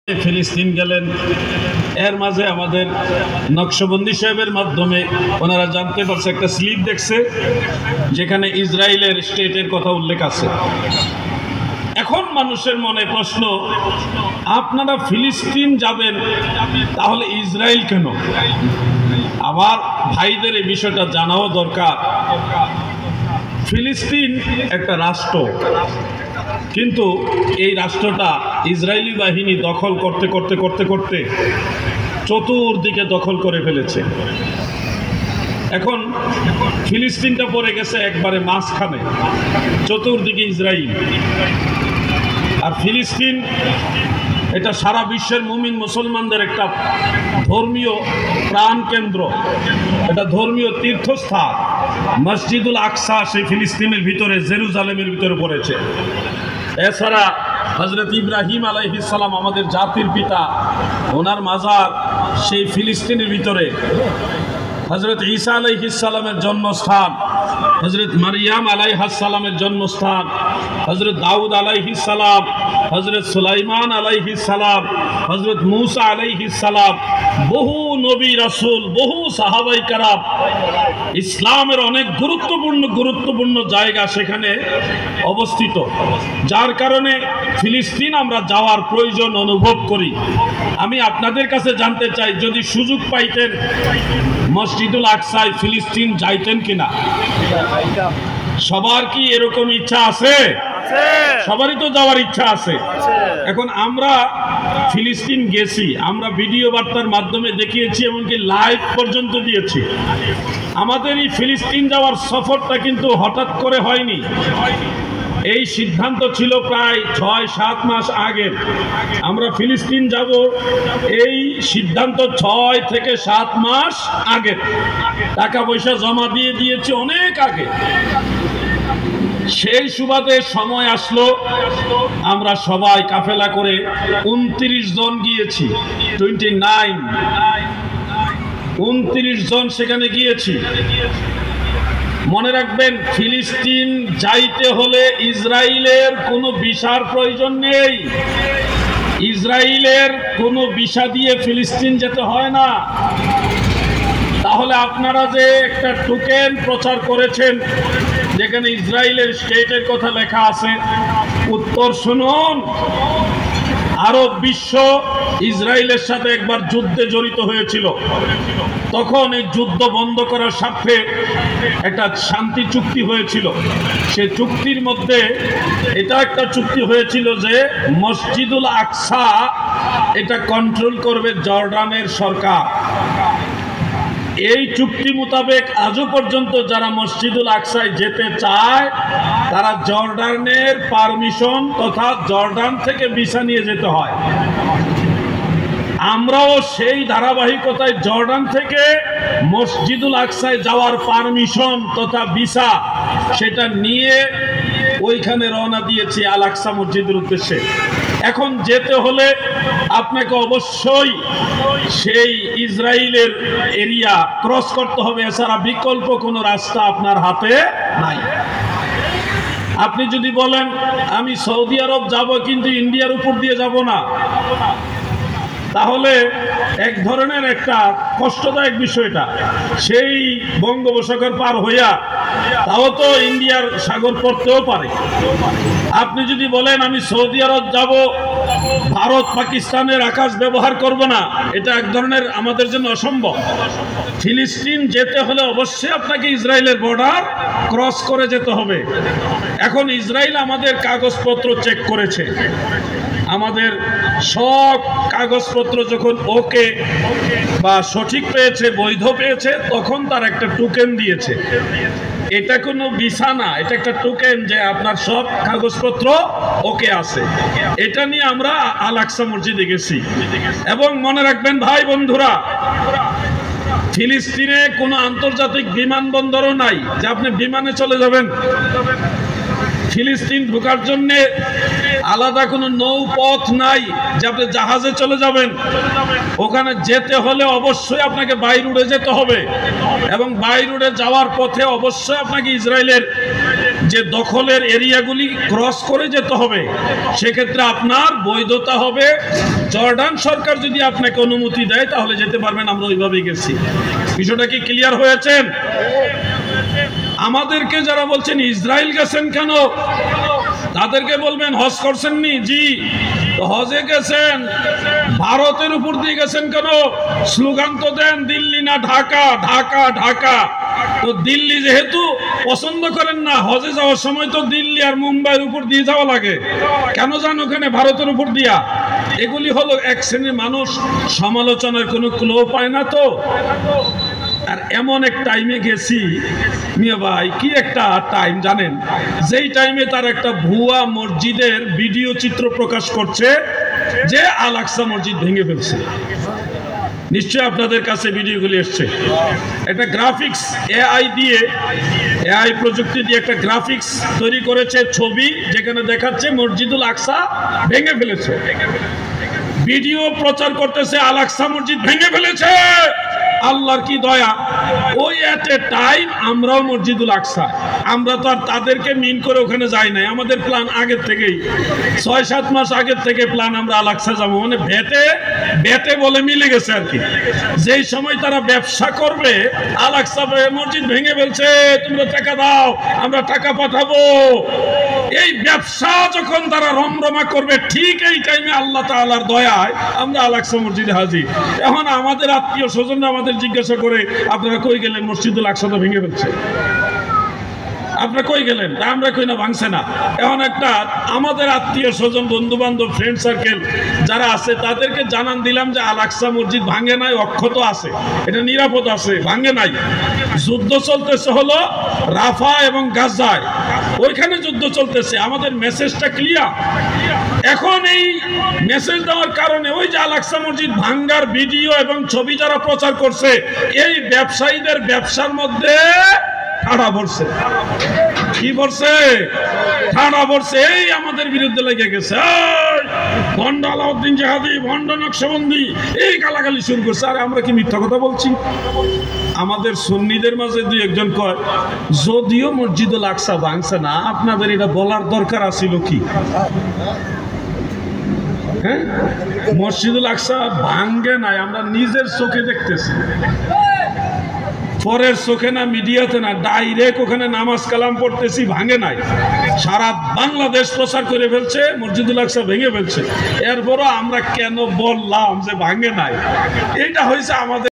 ফিলিস্তিন গেলেন। এর মাঝে আমাদের নকশবন্দি সাহেবের মাধ্যমে ওনারা জানতে পারছে, একটা স্লিপ দেখছে যেখানে ইসরায়েলের স্টেটের কথা উল্লেখ আছে। এখন মানুষের মনে প্রশ্ন, আপনারা ফিলিস্তিন যাবেন তাহলে ইসরায়েল কেন? আবার ভাইদের এই বিষয়টা জানাও দরকার। ফিলিস্তিন একটা রাষ্ট্র, কিন্তু এই রাষ্ট্রটা ইসরায়েলি বাহিনী দখল করতে করতে করতে করতে চতুর্দিকে দখল করে ফেলেছে। এখন ফিলিস্তিনটা পড়ে গেছে একবারে মাঝখানে, চতুর্দিকে ইসরায়েল। আর ফিলিস্তিন এটা সারা বিশ্বের মুমিন মুসলমানদের একটা ধর্মীয় প্রাণ কেন্দ্র, এটা ধর্মীয় তীর্থস্থান। মসজিদুল আকসা সেই ফিলিস্তিনের ভিতরে, জেরুজালেমের ভিতরে পড়েছে। এছাড়া হযরত ইব্রাহিম আলাইহিস সালাম, আমাদের জাতির পিতা, ওনার মাজার সেই ফিলিস্তিনের ভিতরে। হযরত ঈসা আলাইহিস সালামের জন্মস্থান, হযরত মারিয়াম আলাইহিস সালামের জন্মস্থান, হযরত দাউদ আলাইহিস সালাম, হযরত সুলাইমান আলাইহিস সালাম, হযরত মুসা আলাইহিস সালাম, বহু নবী রাসূল, বহু সাহাবায়ে কেরাম, ইসলামের অনেক গুরুত্বপূর্ণ জায়গা সেখানে অবস্থিত। যার কারণে ফিলিস্তিন আমরা যাওয়ার প্রয়োজন অনুভব করি। আমি আপনাদের কাছে জানতে চাই, যদি সুযোগ পাইতেন মসজিদুল আকসায় ফিলিস্তিন যাইতেন কিনা? সবার কি এরকম ইচ্ছা আছে? সবারই তো যাওয়ার ইচ্ছা আছে। এখন আমরা ফিলিস্তিন গেছি, আমরা ভিডিও বার্তার মাধ্যমে দেখিয়েছি, এমনকি লাইভ পর্যন্ত দিয়েছি। আমাদের এই ফিলিস্তিন যাওয়ার সফরটা কিন্তু হঠাৎ করে হয়নি। এই সিদ্ধান্ত ছিল প্রায় ৬-৭ মাস আগের। আমরা ফিলিস্তিন যাব এই সিদ্ধান্ত ৬ থেকে ৭ মাস আগে। টাকা পয়সা জমা দিয়ে দিয়েছি অনেক আগে। সেই সুবাদে সময় আসলো, আমরা সবাই কাফেলা করে ২৯ জন গিয়েছি। ২৯ জন সেখানে গিয়েছি। মনে রাখবেন, ফিলিস্তিন যাইতে হলে ইসরায়েলের কোনো ভিসার প্রয়োজন নেই। ইসরায়েলের কোনো ভিসা দিয়ে ফিলিস্তিন যেতে হয় না। তাহলে আপনারা যে একটা টোকেন প্রচার করেছেন যেখানে ইসরায়েলের স্টেটের কথা লেখা আছে, উত্তর শুনুন। আরব বিশ্ব ইসরায়েলের সাথে একবার যুদ্ধে জড়িত হয়েছিল। তখন এই যুদ্ধ বন্ধ করার স্বার্থে একটা শান্তি চুক্তি হয়েছিল। সে চুক্তির মধ্যে এটা একটা চুক্তি হয়েছিল যে মসজিদুল আকসা এটা কন্ট্রোল করবে জর্ডানের সরকার। এই চুক্তি মোতাবেক আজও পর্যন্ত যারা মসজিদুল আকসায় যেতে চায় তারা জর্ডানের পারমিশন তথা জর্ডান থেকে ভিসা নিয়ে যেতে হয়। আমরাও সেই ধারাবাহিকতায় জর্ডান থেকে মসজিদুল আকসায় যাওয়ার পারমিশন তথা ভিসা সেটা নিয়ে ওইখানে রওনা দিয়েছি আল আকসা মসজিদের উদ্দেশ্যে। এখন যেতে হলে আপনাকে অবশ্যই সেই ইসরায়েলের এরিয়া ক্রস করতে হবে, এছাড়া বিকল্প কোনো রাস্তা আপনার হাতে নাই। আপনি যদি বলেন আমি সৌদি আরব যাব কিন্তু ইন্ডিয়ার উপর দিয়ে যাব না, তাহলে এক ধরনের একটা কষ্টদায়ক বিষয়টা। সেই বঙ্গোপসাগর পার হইয়া তাও তো ইন্ডিয়ার সাগর পড়তেও পারে। আপনি যদি বলেন আমি সৌদি আরব যাব, ভারত পাকিস্তানের আকাশ ব্যবহার করব না, এটা এক ধরনের আমাদের জন্য অসম্ভব। ফিলিস্তিন যেতে হলে অবশ্যই আপনাকে ইসরায়েলের বর্ডার ক্রস করে যেতে হবে। এখন ইসরায়েল আমাদের কাগজপত্র চেক করেছে, আমাদের সব কাগজপত্র যখন ওকে বা সঠিক পেয়েছে, বৈধ পেয়েছে, তখন তার একটা টোকেন দিয়েছে। এটা কোনো ভিসা না, এটা একটা টোকেন যে আপনার সব কাগজপত্র ওকে আছে। এটা নিয়ে আমরা আল আকসা মসজিদে গেছি। এবং মনে রাখবেন ভাই বন্ধুরা, ফিলিস্তিনে কোনো আন্তর্জাতিক বিমানবন্দরও নাই যে আপনি বিমানে চলে যাবেন। ফিলিস্তিন ঢোকার জন্য আলাদা কোনো নৌপথ নাই যে আপনি জাহাজে চলে যাবেন। ওখানে যেতে হলে অবশ্যই আপনাকে বাই রোডে যেতে হবে, এবং বাই রোডে যাওয়ার পথে অবশ্যই আপনাকে ইসরায়েলের যে দখলের এরিয়াগুলি ক্রস করে যেতে হবে, সেক্ষেত্রে আপনার বৈধতা হবে। জর্ডান সরকার যদি আপনাকে অনুমতি দেয় তাহলে যেতে পারবেন, আমরা ওইভাবেই গেছি। বিষয়টা কি ক্লিয়ার হয়েছেন? আমাদেরকে যারা বলছেন ইসরায়েল গেছেন কেন, তাদেরকে বলবেন হজ করছেননি? জি, হজে গেছেন, ভারতের উপর দিয়ে গেছেন কেন? স্লোগান তো দেন দিল্লি না ঢাকা, ঢাকা ঢাকা। তো দিল্লি যেহেতু পছন্দ করেন না, হজে যাওয়ার সময় তো দিল্লি আর মুম্বাইয়ের উপর দিয়ে যাওয়া লাগে, কেন যান ওখানে ভারতের উপর দিয়া? এগুলি হলো এক শ্রেণীর মানুষ, সমালোচনার কোনো ক্লো পায় না। তো আর এমন এক টাইমে গেছি মিয়া ভাই, কি একটা টাইম জানেন, যেই টাইমে তার একটা ভুয়া মসজিদের ভিডিও চিত্র প্রকাশ করছে যে আল আকসা মসজিদ ভেঙে ফেলছে। নিশ্চয় আপনাদের কাছে ভিডিওগুলি এসছে। একটা গ্রাফিক্স এআই প্রযুক্তি দিয়ে একটা গ্রাফিক্স তৈরি করেছে, ছবি, যেখানে দেখাচ্ছে মসজিদুল আকসা ভেঙে ফেলেছে। ভিডিও প্রচার করতেছে আল আকসা মসজিদ ভেঙে ফেলেছে। আল্লাহর কি দয়া, ওই এট এ টাইম আমরাও মসজিদুল আকসা, আমরা তো আর তাদেরকে মিন করে ওখানে যাই নাই। আমাদের প্ল্যান আগের থেকেই, 6-7 মাস আগের থেকে প্ল্যান, আমরা আল আকসা যাবো। মানে বেটে বলে মিলে গেছে আর কি। যেই সময় তারা ব্যবসা করবে, আল আকসা মসজিদ ভেঙে ফেলছে, তোমরা টাকা দাও, আমরা টাকা পাঠাবো, এই ব্যবসা যখন তারা রমরমা করবে, ঠিক এই টাইমে আল্লাহ তাআলার দয়ায় আমরা আল আকসা মসজিদে হাজির। এখন আমাদের আত্মীয় স্বজনরা আমাদের জিজ্ঞাসা করে, আপনারা কই গেলেন? মসজিদুল আকসা তো ভেঙে ফেলছে, আপনারা কই গেলেন? আমরা কই না ভাঙছে না। এখন একটা আমাদের আত্মীয় স্বজন, বন্ধু বান্ধব, ফ্রেন্ড সার্কেল যারা আছে, তাদেরকে জানান দিলাম যে আল আকসা মসজিদ ভাঙে নাই, অক্ষত আছে, এটা নিরাপদ আছে, ভাঙে নাই। যুদ্ধ চলতেছে হলো রাফা এবং গাজায়, ওইখানে যুদ্ধ চলতেছে। আমাদের মেসেজটা ক্লিয়ার। এখন এই মেসেজ দেওয়ার কারণে ওই যে আল আকসা মসজিদ ভাঙ্গার ভিডিও এবং ছবি যারা প্রচার করছে, এই ব্যবসায়ীদের ব্যবসার মধ্যে ঠাড়া পড়ছে। কি পড়ছে? ঠাড়া পড়ছে। এই আমাদের বিরুদ্ধে লেগে গেছে, ভণ্ড আলাউদ্দিন জাহাদি, ভণ্ড নকশবন্দি, এই গালাগালি শুরু করছে। আর আমরা কি মিথ্যা কথা বলছি? আমাদের সুন্নিদের মাঝে দুই একজন কয়, যদিও মসজিদুল আকসা ভাঙছে না, আপনাদের এটা বলার দরকার আছিল কি? হ্যাঁ, মসজিদুল আকসা ভাঙ্গে নাই, আমরা নিজের চোখে দেখতেছি, পরের চোখে না, মিডিয়াতে না, ডাইরেক্ট ওখানে নামাজ কালাম পড়তেছি, ভাঙে নাই। সারা বাংলাদেশ প্রচার করে ফেলছে মসজিদুল আকসা ভেঙে ফেলছে। এরপরও আমরা কেন বললাম যে ভাঙে নাই? এইটা হয়েছে আমাদের